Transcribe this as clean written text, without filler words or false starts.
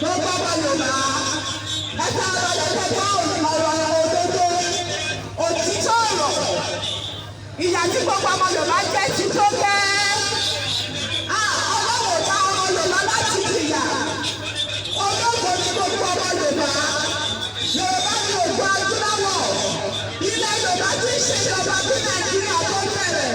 gbogbo ọmọ Yorùbá ẹ̀ka ọ̀rọ̀ ẹ̀ka ọ̀rọ̀ òdodo òtítọ́ ọ̀rọ̀ ìyà tí gbogbo ọmọ Yorùbá jẹ́ ti tó gẹ́. Ọlọ́wọ́ ta ọmọ Yorùbá láti jìyà olóògbé ní gbogbo ọmọ Yorùbá. Yorùbá ní ògùn adúláwọ̀ ilẹ̀ Yorùbá tí ń ṣèjọba bí Nàìjíríà tó bẹ̀rẹ̀.